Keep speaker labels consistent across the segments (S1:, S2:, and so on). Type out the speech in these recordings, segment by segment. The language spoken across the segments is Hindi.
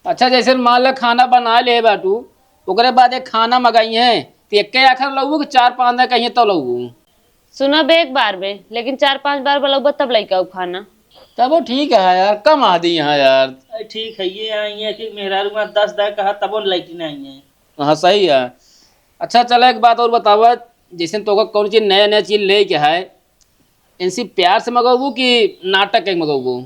S1: अच्छा जैसे मान लो खाना बना ले बाटू ओकरे बाद एक खाना मंगाई है तो एक आखिर लगू कि 4-5 दिन कहीं तो लगू।
S2: सुना बे एक बार में, लेकिन 4-5 बार बोला तब लइका खाना।
S1: तब वो ठीक है यार, कम आदि यहाँ यार।
S3: अरे ठीक है, ये आई है कि मेहरारू में 10 दिन कहा तब लड़की नहीं आई है।
S1: हाँ सही है। अच्छा चलो एक बात और बतावा, जैसे तो कौन चीज नया नया चीज ले के है, इनसे प्यार से मंगाबू कि नाटक के मंगाबू?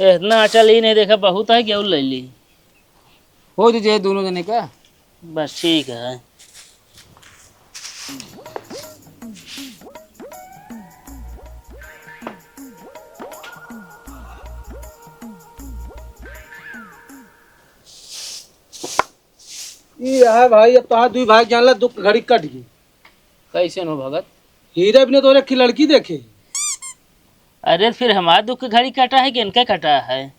S3: इतना अचल ही नहीं देखा, बहुत है क्या ले ली।
S1: हो दीजिए दोनों जने का।
S3: बस ठीक है।
S4: ये है भाई, अब तो दुई भाई जानला दुख घड़ी कट गई।
S1: कैसे नो भगत?
S4: हीरे भी ने तो एक लड़की देखे।
S3: अरे फिर हमारा दुख की घड़ी कटा है कि इनका कटा है?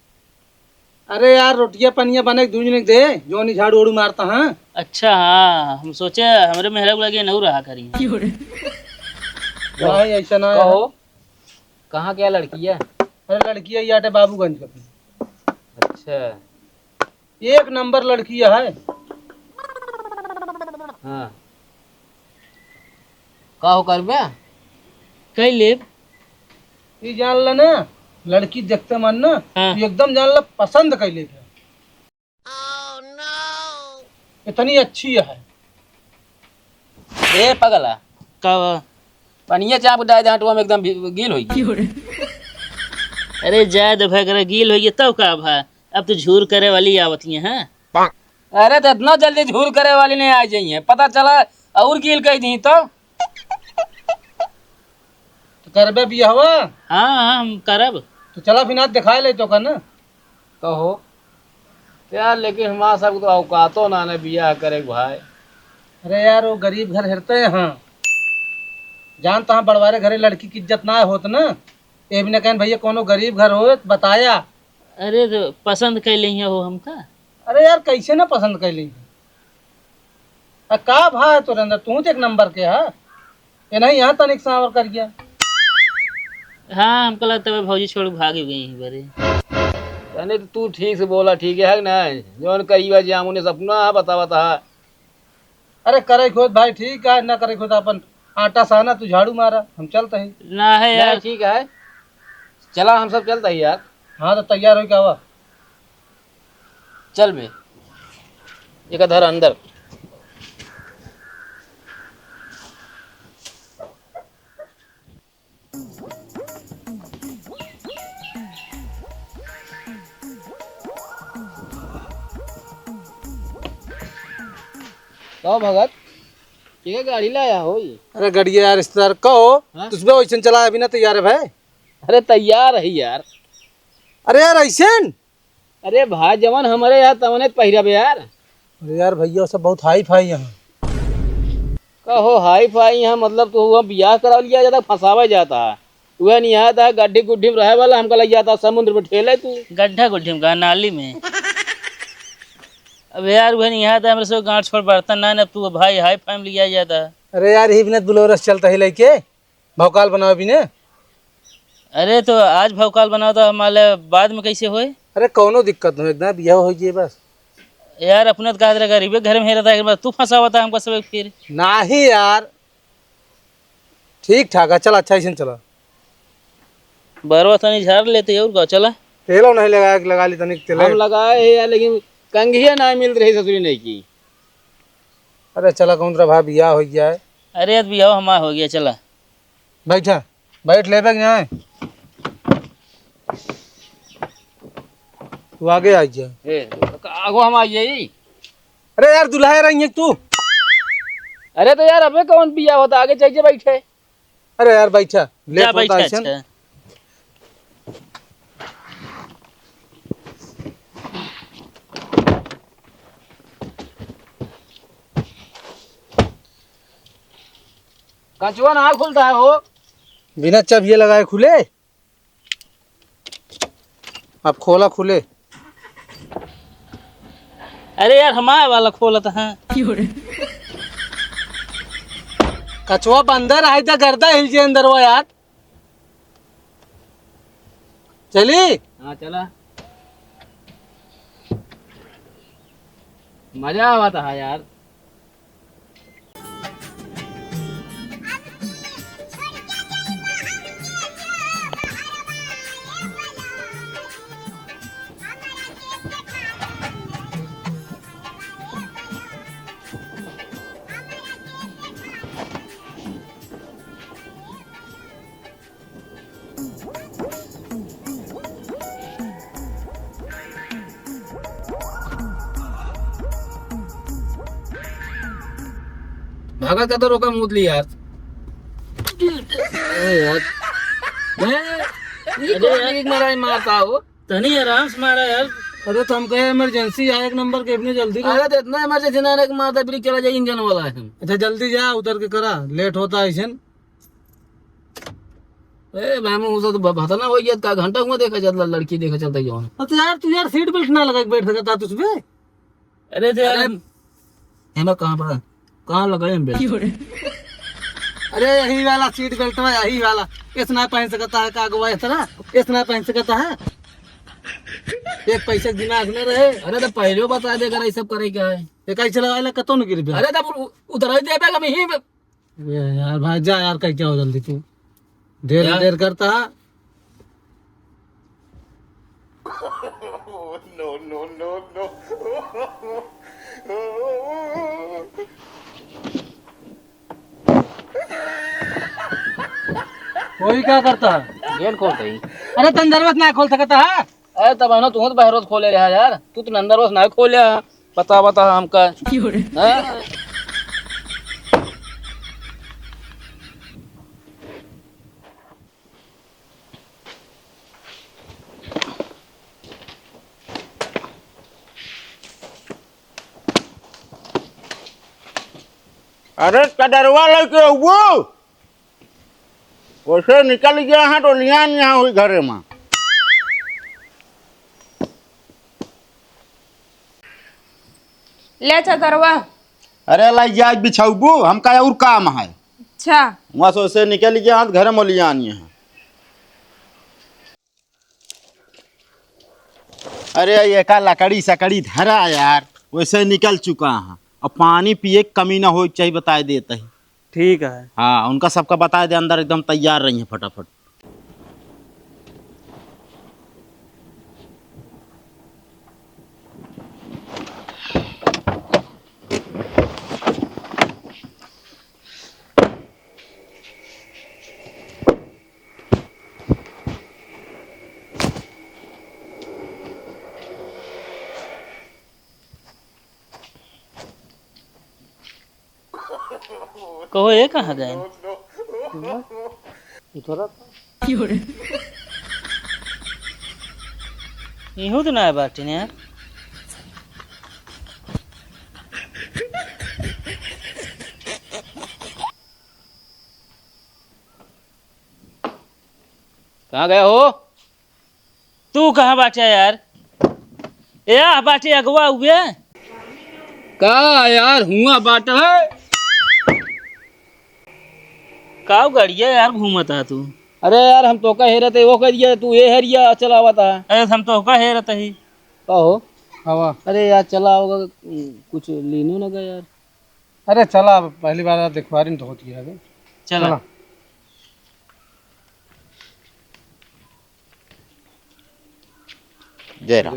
S4: अरे यार रोटियां पनिया बने दूज ने दे जो नहीं झाड़ू उड़ू मारता है।
S3: अच्छा हाँ, हम सोचे हमारे मेहरा लगे नहीं रहा करी।
S4: भाई ऐसा ना
S1: कहो कहाँ क्या लड़की है?
S4: अरे लड़की है याटे बाबूगंज का।
S1: अच्छा
S4: एक नंबर लड़की है।
S1: हाँ कहो कर बे
S3: कई ले
S4: ये जान ला ना, लड़की देखते मन ना
S3: हाँ।
S4: तो एकदम जान ला पसंद कर ले। इतनी अच्छी है।
S1: ए पगला,
S3: कब?
S1: पनिया चाप डाल दे हाटवा में एकदम गील होगी।
S3: अरे जाए दफा करे गील हो गया तब का भा, अब तो झूर करे वाली आवती है।
S1: अरे तो इतना जल्दी झूर करे वाली नहीं आ जाइए, पता चला और गील कह दी तो
S4: करबे भी हवा
S3: हाँ हाँ हम करब।
S4: तो चला फिर दिखा ले तो ना।
S1: कहो यार, लेकिन हमारा सब तो औकातो ना ने बियाह करे भाई।
S4: अरे यार वो गरीब घर हेरते हैं। हाँ जानता हाँ बड़वारे घरे लड़की की इज्जत ना होत ना, ये भी ना कहन भैया कोनो गरीब घर हो तो बताया।
S3: अरे तो पसंद कर ली हो हमका।
S4: अरे यार कैसे ना पसंद कर ली। का भा है तो अंदर तू तो एक नंबर के है, ये नहीं यहाँ तनिक सांवर कर गया।
S3: हाँ हमको लगता है भौजी छोड़ के भाग गई हैं बरे।
S1: यानी तो तू ठीक से बोला, ठीक है ना? जौन करीबा जामू ने सपना बता बता।
S4: अरे करे खोद भाई ठीक है, ना करे खोद अपन आटा साना तू झाड़ू मारा, हम चलते हैं।
S3: ना है
S1: यार
S3: यार।
S1: ठीक है, चला हम सब चलते हैं यार।
S4: हाँ तो तैयार हो क्या हुआ?
S1: चल बे एक धर अंदर। कहो भगत ये गाड़ी लाया हो ये?
S4: अरे गड़िया यार रिश्तेदार कहो
S1: हाँ?
S4: तुझमें वैसे चला अभी ना तैयार है भाई।
S1: अरे तैयार है यार।
S4: अरे यार ऐसे
S1: अरे भाई जवन हमारे यहाँ तवने पहिरब यार।
S4: अरे यार भैया सब बहुत हाई फाई यहाँ।
S1: कहो हाई फाई यहाँ मतलब तो वहाँ बियाह करा लिया जाता, फंसावा जाता है। वह नहीं आता गड्ढी गुड्ढी में रहे वाला हमको लग जाता समुद्र में ठेले तू।
S3: गड्ढा गुड्ढी का नाली में। अब यार वह नहीं आता मेरे से गांठ छोड़ बर्तन ना अब तू भाई हाई फैमिली आ जाता।
S4: अरे यार ही बिना बुलोरस चलता है लेके भौकाल बनाओ भी ने।
S3: अरे तो आज भौकाल बनाओ तो हमारे बाद में कैसे होए?
S4: अरे कौनो दिक्कत नहीं, एकदम बिया हो जाए बस।
S3: यार अपने तो कहा गरीबे घर में रहता, तू फंसा हुआ था हमको सब फिर।
S4: नहीं यार ठीक ठाक है, चल अच्छा ऐसे चला।
S3: बरवा तनी झाड़ लेते और का चला।
S4: तेलो नहीं लगा ली तनिक तेल।
S1: हम लगाए है यार, लेकिन कंघिया ना मिल रही ससुरी नहीं की।
S4: अरे चला कौन तरह भाई बिया हो गया है।
S3: अरे अब बिया हमारा हो गया चला।
S4: बैठा बैठ ले बैग यहाँ तू आगे आ जा।
S1: आगो हम आइए।
S4: अरे यार दुल्हा रही है तू।
S1: अरे तो यार अबे कौन बिया होता, आगे चाहिए बैठे।
S4: अरे यार बैठा ले
S3: जा बैठा। अच्छा
S1: कंचुआ ना खुलता है हो।
S4: बिना चाबिये लगाए खुले। अब खोला खुले।
S3: अरे यार हमारा वाला खोला था। हाँ
S4: कछुआ बंदर आए तो गर्दा हिल जे अंदर वो यार। चली
S1: हाँ चला, मजा आवा था यार। भागा का तो रोका मूदली यार। अरे यार ये
S3: यार।
S1: एक मारा ही मारता हो।
S3: तनी आराम से मारा यार।
S4: अरे तो हम कहे इमरजेंसी आए, एक नंबर के अपने जल्दी कर।
S1: अरे तो इतना इमरजेंसी ना है कि मारता फिर चला जाए, इंजन वाला है हम।
S4: अच्छा जल्दी जा, उतर के करा, लेट होता है ऐसे।
S1: ए मैम उसे तो पता ना हो गया का घंटा हुआ देखा चलता, लड़की देखा चलता ही जवान।
S4: तो यार तू यार सीट बेल्ट ना लगा के बैठ सकता तुझ पे।
S3: अरे तो यार
S1: हेमा कहाँ पड़ा, कहाँ लगाए हम बेल्ट?
S4: अरे यही वाला सीट बेल्ट में, यही वाला। इतना पहन सकता है का अगवा, इतना इतना पहन सकता है। एक पैसे के दिमाग में रहे।
S1: अरे तो पहले बता दे कर सब करे क्या है।
S4: ये कैसे लगाए कतो न गिर पे।
S1: अरे तो उतर ही दे पाएगा ही।
S4: ये यार भाई जा यार, कह क्या हो जल्दी तू, देर
S1: यार।
S4: देर करता है। कोई क्या करता है?
S1: गेट खोलते ही।
S4: अरे तो अंदर बस ना खोल सकता है।
S1: अरे तब ना तू तो बाहर रोज खोले रहा यार, तू तो अंदर रोज ना खोले। बता बता हमका हाँ?
S5: अरे कदरवा लेके वो वैसे निकल गया है तो लियान यहाँ हुई घरे में।
S6: ले चकरवा।
S5: अरे लाइया बिछाऊबू हमका और काम है,
S6: अच्छा
S5: वहाँ से वैसे निकल गया है घर में लियान यहाँ। अरे ये का लकड़ी सकड़ी धरा यार, वैसे निकल चुका है। और पानी पिए की कमी ना हो चाहिए, बताए देता ही।
S4: ठीक है।
S5: हाँ उनका सबका बताए दे, अंदर एकदम तैयार रही है फटाफट।
S3: कहो ये कहाँ गए? इहो तो ना बाटी ने यार।
S1: कहाँ गए हो?
S3: तू कहाँ बाटे यार? या बाटे अगवा हुए।
S1: कहा यार हुआ बाट है।
S3: काव गड़िया यार घूमता तू।
S1: अरे यार हम तो का हेरते वो कह दिया, तू ये हेरिया चला हुआ था।
S3: अरे हम तो का हेरत ही।
S1: कहो
S4: हवा।
S1: अरे यार चला होगा, कुछ लेने ना गया यार।
S4: अरे चला, पहली बार दिखवारी तो होती है अभी।
S3: चला
S5: जय राम।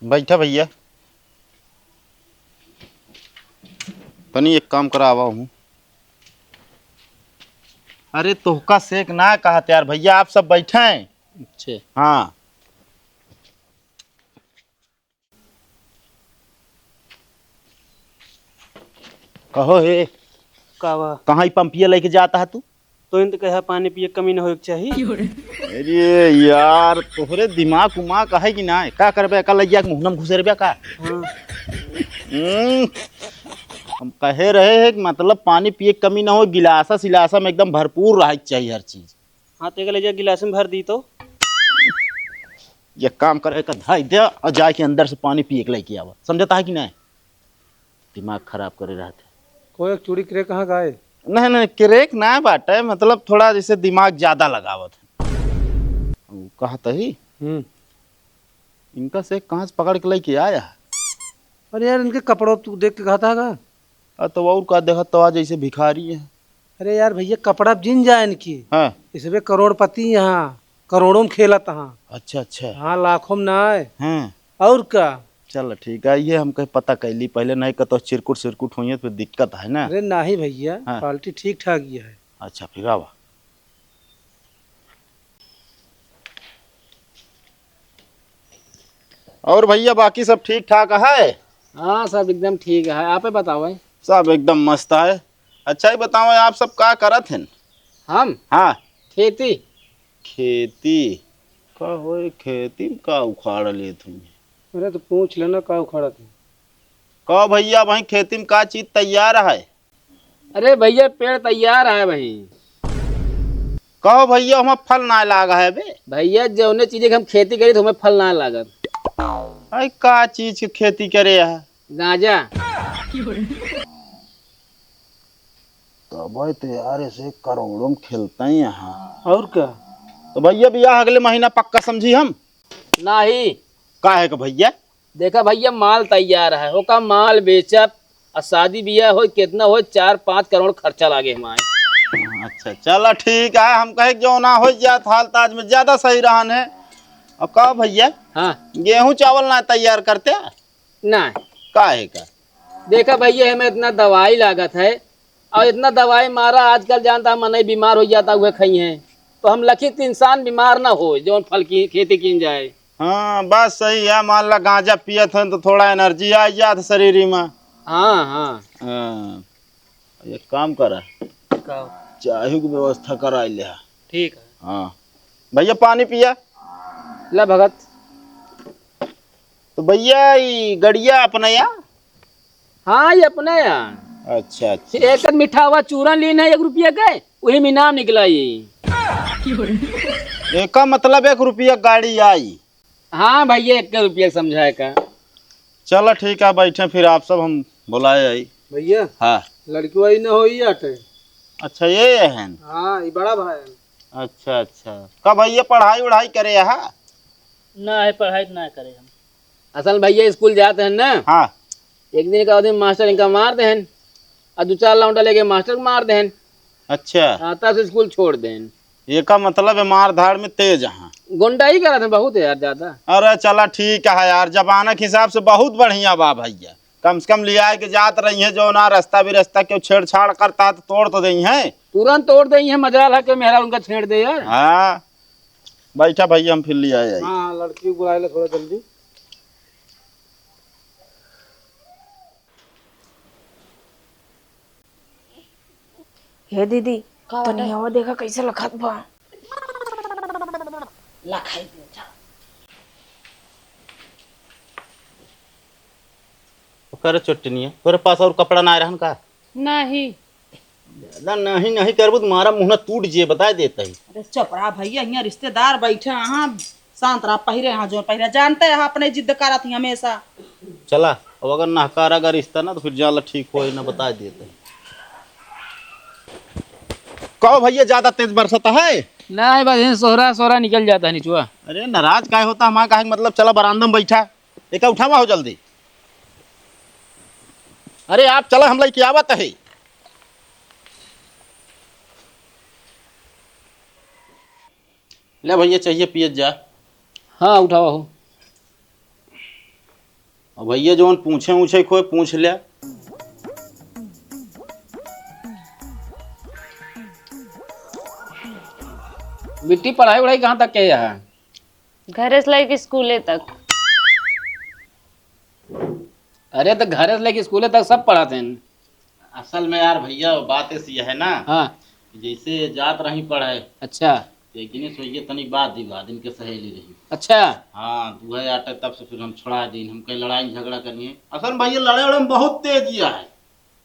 S5: बैठा भैया, तनी एक काम करावा हूँ। अरे तोहका सेक ना कहा यार भैया, आप सब बैठे हैं।
S1: अच्छा
S5: हाँ कहो हे,
S7: कावा
S5: कहाँ ही पंपिया लेके जाता है तू?
S7: तो इन कहा पानी पिए कमी न हो चाहिए।
S5: अरे यार तोहरे दिमाग उमाग है कि ना, का करबे का लगिया के मुहनम घुसे रबे का।
S7: हाँ।
S5: हम कहे रहे हैं कि मतलब पानी पिए के कमी ना हो, गिलासा सिलासा में एकदम भरपूर रहे चाहिए हर चीज।
S7: हाँ तो ले जा गिलास में भर दी तो।
S5: ये काम करे का धाई दे और जाके अंदर से पानी पिए के लेके आवा, समझता है कि नहीं? दिमाग खराब करे रहते।
S4: कोई एक चूड़ी क्रे कहाँ गाए?
S5: नहीं नहीं क्रेक ना बाटे, मतलब थोड़ा जैसे दिमाग ज्यादा लगावत है। वो कहा तही इनका से कहाँ से पकड़ के लेके आया है?
S4: अरे यार इनके कपड़ों तू देख के कहा था
S5: तो और का देखा तो आज जैसे भिखारी है।
S4: अरे यार भैया कपड़ा जिन जाए इनकी,
S5: हाँ
S4: इसमें करोड़पति यहाँ करोड़ों में खेला तहाँ।
S5: अच्छा अच्छा।
S4: हाँ लाखों में ना आए
S5: हाँ
S4: और का।
S5: चल ठीक है, ये हम कहीं पता कैली पहले, नहीं का तो चिरकुट सिरकुट हुई है तो दिक्कत है ना।
S4: अरे नहीं भैया
S5: हाँ।
S4: क्वालिटी ठीक ठाक ही है।
S5: अच्छा फिर आवा। और भैया बाकी सब ठीक ठाक है?
S1: हाँ सब एकदम ठीक है, आप ही बताओ भाई।
S5: सब एकदम मस्त है। अच्छा ही बताओ आप सब का करत हैं?
S1: हम
S5: हाँ
S1: खेती।
S5: खेती का हो, खेती में का उखाड़ ले तुम?
S4: अरे तो पूछ लेना का उखाड़ा था।
S5: का भैया भाई खेती में का चीज तैयार है?
S1: अरे भैया पेड़ तैयार है भाई।
S5: कहो भैया हमें फल ना लागा है बे।
S1: भैया जौने चीजें हम खेती करी तो हमें फल ना लागत।
S5: अरे का चीज की खेती करे है?
S1: गांजा।
S5: तो भाई तो यार ऐसे करोड़ों में खेलते हैं यहाँ।
S4: और क्या?
S5: तो भैया बियाह अगले महीना पक्का समझी हम।
S1: नहीं
S5: का है का भैया?
S1: देखा भैया माल तैयार है, ओका माल बेचब और शादी बियाह हो कितना हो 4-5 करोड़ खर्चा लागे हमारे।
S5: अच्छा चलो ठीक है, हम कहे जो ना हो जात हाल ताज में ज्यादा सही रहन है। अब का भैया
S1: हाँ
S5: गेहूं चावल ना तैयार करते?
S1: ना
S5: का है का?
S1: देखा भैया हमें इतना दवाई लागत है और इतना दवाई मारा आजकल जानता है मन बीमार हो जाता हुए खाई है, तो हम लखित इंसान बीमार ना हो जो फल की खेती की जाए।
S5: हाँ बात सही है, मान ला गांजा पियत है तो थोड़ा एनर्जी आ जात शरीर में।
S1: हाँ हाँ
S5: हाँ एक काम करा, चाय की व्यवस्था करा ले।
S1: ठीक है।
S5: हाँ भैया पानी पिया
S1: ला भगत।
S5: तो भैया ये गड़िया अपना या?
S1: हाँ ये अपने यहाँ।
S5: अच्छा अच्छा।
S1: एक मीठा हुआ चूरन लेना है 1 रुपया का, वही में नाम निकला ये।
S5: एक मतलब 1 रुपया गाड़ी आई?
S1: हाँ भैया 1 रुपया समझाए का।
S5: चलो ठीक है बैठे फिर आप सब, हम बुलाए आई।
S4: भैया
S5: हाँ
S4: लड़की वाली न हो आटे।
S5: अच्छा ये है।
S4: हाँ ये बड़ा भाई है।
S5: अच्छा अच्छा। कब भैया पढ़ाई वढ़ाई करे यहाँ?
S3: ना है पढ़ाई ना करे हम।
S1: असल भैया स्कूल जाते हैं ना,
S5: हाँ
S1: एक दिन का दिन मास्टर इनका मार देन और 2-4 लौंडा लेके मास्टर को मार देन,
S5: अच्छा।
S1: आता से स्कूल छोड़ देन।
S5: ये का मतलब है मार धाड़ में तेज है?
S1: गुंडा ही करा था बहुत है यार ज्यादा।
S5: अरे चला ठीक है यार, जमाना के हिसाब से बहुत बढ़िया बा भैया। कम से कम लिया के जात रही है, जो ना रास्ता भी रास्ता क्यों छेड़छाड़ करता तो तोड़ तो दी है।
S1: तुरंत तोड़ दे है, मजा ला के मेहरा उनका छेड़ दे यार।
S5: हाँ बैठा भैया हम फिर लिया आई।
S4: हाँ लड़की को बुला ले थोड़ा जल्दी।
S6: हे दीदी तनी हवा देखा कैसे लखत बा।
S5: करे चुटनी है तोरे पास और कपड़ा ना रहन का?
S2: नहीं
S5: ज्यादा नहीं नहीं करबू तो मारा मुंह टूट जे बता देता ही।
S8: अरे चपड़ा भैया यहाँ रिश्तेदार बैठे यहाँ शांत रहा, पहिरे यहाँ जो पहिरे जानते हैं अपने जिद करा थी हमेशा।
S5: चला अब अगर नहकारा का रिश्ता ना तो फिर जाला ठीक हो ना बता देते। कहो भैया ज्यादा तेज बरसता है?
S1: नहीं बस सोहरा सोहरा निकल जाता है निचुआ।
S5: अरे नाराज काय होता हमारा का मतलब, चला बरामदा में बैठा एक उठावा हो जल्दी। अरे आप चला हम लेके आवत है। ले भैया चाहिए पियत जा।
S1: हाँ उठाओ हो।
S5: और भैया जो पूछे ऊछे कोई पूछ लिया।
S1: बिट्टी पढ़ाई वढ़ाई कहाँ तक के यहाँ?
S2: घरे से लेके स्कूले तक।
S1: अरे तो घर से लेके स्कूल तक सब पढ़ाते हैं।
S5: असल में यार भैया बात ऐसी है ना,
S1: हाँ
S5: जैसे जात रही पढ़े
S1: अच्छा
S5: लेकिन सोइए तनी बात ही बात इनके सहेली रही।
S1: अच्छा।
S5: हाँ दुहे आटे तब से फिर हम छोड़ा दी, हम कहीं लड़ाई झगड़ा करनी है। असल में भैया लड़े उड़े में बहुत तेजिया है,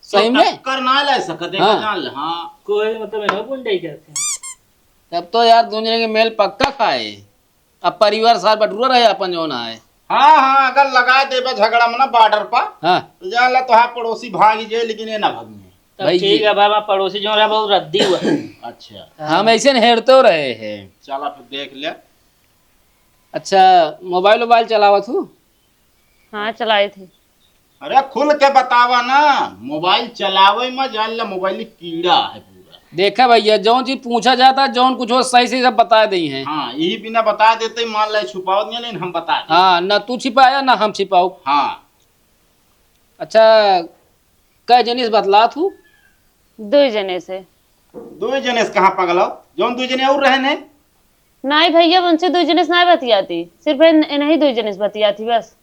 S1: सही में
S5: कर ना ले सकते हैं।
S1: हाँ।
S5: जान ले। हाँ
S3: कोई मतलब है गुंडे करते हैं।
S1: तब तो यार दोनों के मेल पक्का खाए, अब परिवार साथ बटुरा रहे अपन जो ना है।
S5: हाँ हाँ, अगर लगा देबे झगड़ा में ना बॉर्डर पर
S1: हाँ
S5: तो जान ला तो पड़ोसी भाग जाए, लेकिन ये ना भागी।
S3: तब
S1: भाई
S3: ठीक है बाबा, पड़ोसी जो रहा बहुत रद्दी हुआ।
S5: अच्छा
S1: हम ऐसे हेरते रहे हैं।
S5: चला फिर देख ले।
S1: अच्छा मोबाइल चलावत हूँ।
S2: हाँ चलाए थे।
S5: अरे खुल के बतावा ना, मोबाइल चलावे में जान ला मोबाइल कीड़ा है पूरा।
S1: देखा भैया, जौन चीज पूछा जाता है जौन कुछ हो सही से सब बता दी हैं।
S5: हाँ, यही बिना बता देते मान ले छुपाओ नहीं, लेकिन हम बता दें।
S1: हाँ, ना तू छिपाया ना हम छिपाऊ।
S5: हाँ
S1: अच्छा कै जनिस बतला तू?
S2: 2 जने से।
S5: 2 जने से कहाँ पगलो, जौन 2 जने और रहे ने।
S2: नहीं भैया, उनसे 2 जने से नहीं बतियाती, सिर्फ इन्हीं 2 जने से बतियाती बस।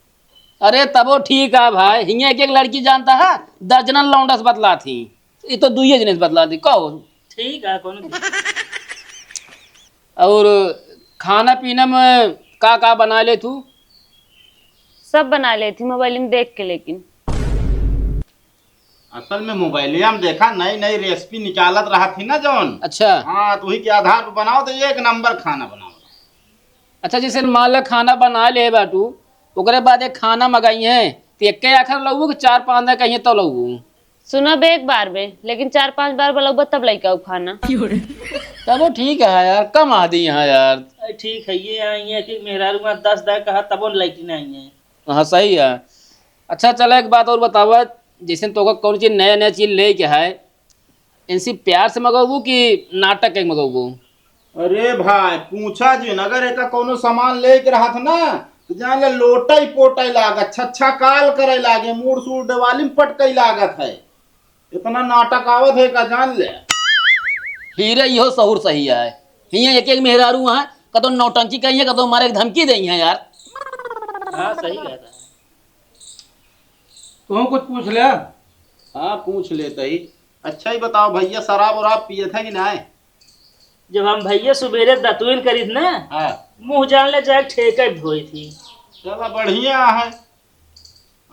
S1: अरे तबो ठीक है भाई, हिंगे एक लड़की जानता है, दर्जनन लौंडस बतला थी, ये तो 2 जनिस बतला थी कहो।
S3: ठीक है कौन।
S1: और खाना पीना में का बना ले तू?
S2: सब बना लेती मोबाइल में देख के, लेकिन
S5: असल में मोबाइल हम देखा नई नई रेसिपी निकालत रहा थी ना जौन।
S1: अच्छा
S5: हाँ, तो वही के आधार पर बनाओ तो 1 नंबर खाना बनाओ।
S1: अच्छा, जैसे मान लो खाना बना ले बाटू, ओकरे बाद एक खाना मंगाई है तो एक आखिर लगू कि 4-5 दिन कहीं तो लगू?
S2: सुनब एक बार में, लेकिन 4-5 बार बोलब तब लइका खाना।
S1: तब वो ठीक है यार, कम आदि यहाँ यार।
S3: अरे ठीक है, ये आई है कि मेहरारू में 10 दाग कहा तब वो लड़की नहीं आई है।
S1: हाँ सही है। अच्छा चलो एक बात और बतावा, जैसे तो कौन चीज नया चीज ले के है, इनसे प्यार से मंगाबू कि नाटक के मंगाबू?
S5: अरे भाई पूछा जी, अगर एक कोनो सामान ले के रहा था ना तो जान ले लोटाई पोटाई लागत, छच्छा काल करे लागे, मूड सूड दिवाली में पटकई लागत है। इतना नाटक आवत है का जान ले।
S1: हीरे इहो सहूर सही है। हियाँ एक मेहरारू है, कतो नौटंकी कही है, कतो मारे धमकी दई है यार।
S3: हाँ सही कहता है।
S4: तुम कुछ पूछ लिया?
S5: हाँ पूछ लेते ही। अच्छा ही बताओ भैया, शराब वराब पिए था कि नहीं?
S3: जब हम भैया सुबेरे दतुन करीत ना,
S5: हाँ
S3: मुँह जान ले जाए ठेके धोई थी।
S5: चलो बढ़िया है।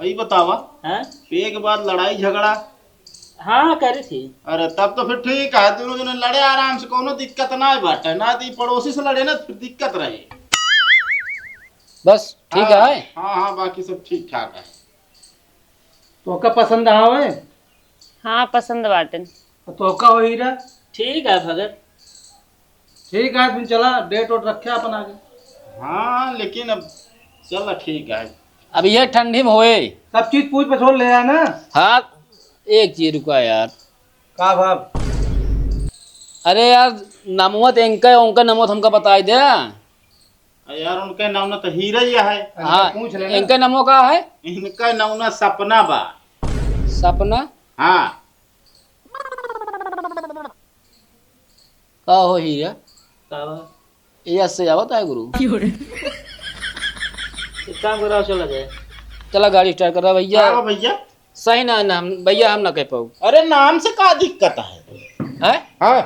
S5: वही बतावा,
S3: हाँ
S5: पे के बाद लड़ाई झगड़ा?
S3: हाँ करी थी।
S5: अरे तब तो फिर ठीक है, दोनों जने लड़े आराम से, कोनो दिक्कत ना बाटे ना। दी पड़ोसी से लड़े ना फिर दिक्कत रहे।
S1: बस ठीक
S5: हाँ,
S1: है।
S5: हाँ हाँ बाकी सब ठीक ठाक है।
S4: तो का पसंद आवे?
S2: हाँ पसंद बाटन।
S4: तो का हो हीरा?
S3: ठीक है भगत।
S4: ठीक है फिर चला, डेट वोट रखे अपन आगे।
S5: हाँ लेकिन अब चलो ठीक है।
S1: अब ये ठंडी में होए।
S4: सब चीज पूछ पछोड़ ले आना।
S1: हाँ एक चीज रुका यार।
S4: का भाव?
S1: अरे यार नमवत उनका नमवत हमका बता दे।
S5: यार उनके नाम ना तो हीरा ही है।
S1: हाँ
S4: पूछ लेना।
S1: इनका नमो का है?
S5: इनका नाम ना सपना बा।
S1: सपना
S5: हाँ
S1: का हो हीरा?
S3: का
S1: ये से आवत है गुरु।
S3: एक काम कराओ, चला जाए।
S1: चला गाड़ी स्टार्ट करा भैया।
S5: हाँ भैया।
S1: सही ना नाम भैया, हम ना कह पाऊ।
S5: अरे नाम से का दिक्कत है?
S1: है?
S5: हाँ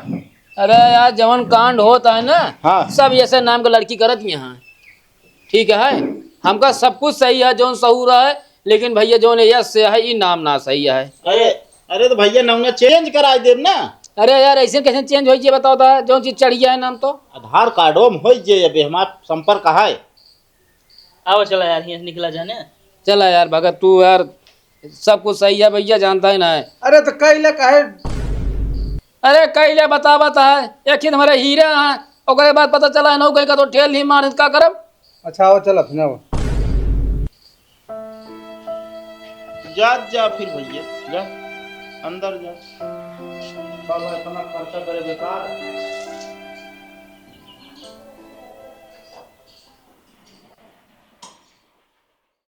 S1: अरे यार जवन कांड होता है ना,
S5: हाँ
S1: सब ऐसे नाम का लड़की करत यहाँ। ठीक है, हमका सब कुछ सही है, जौन सहूर है, लेकिन भैया जौन यश से है ये नाम ना सही है।
S5: अरे अरे तो भैया नाम चेंज करा दे ना।
S1: अरे यार ऐसे कैसे चेंज हो जाए बताओ था, जौन चीज चढ़ गया है नाम तो।
S5: आधार कार्डो में हो जे, अभी हमारा संपर्क है।
S3: आओ चला यार, यहाँ से निकला जाने।
S1: चला यार भगत, तू यार सब कुछ सही है भैया, जानता है ना है।
S4: अरे तो कई ले काहे?
S1: अरे कैले बतावत है, एक ही हमारे हीरा है, ओकरे बाद पता चला है नौ कहीं का तो ठेल नहीं मार, का करब?
S4: अच्छा आओ चल अपना वो।
S5: जा फिर भैया जा, अंदर जा। बाबा इतना खर्चा करे बेकार।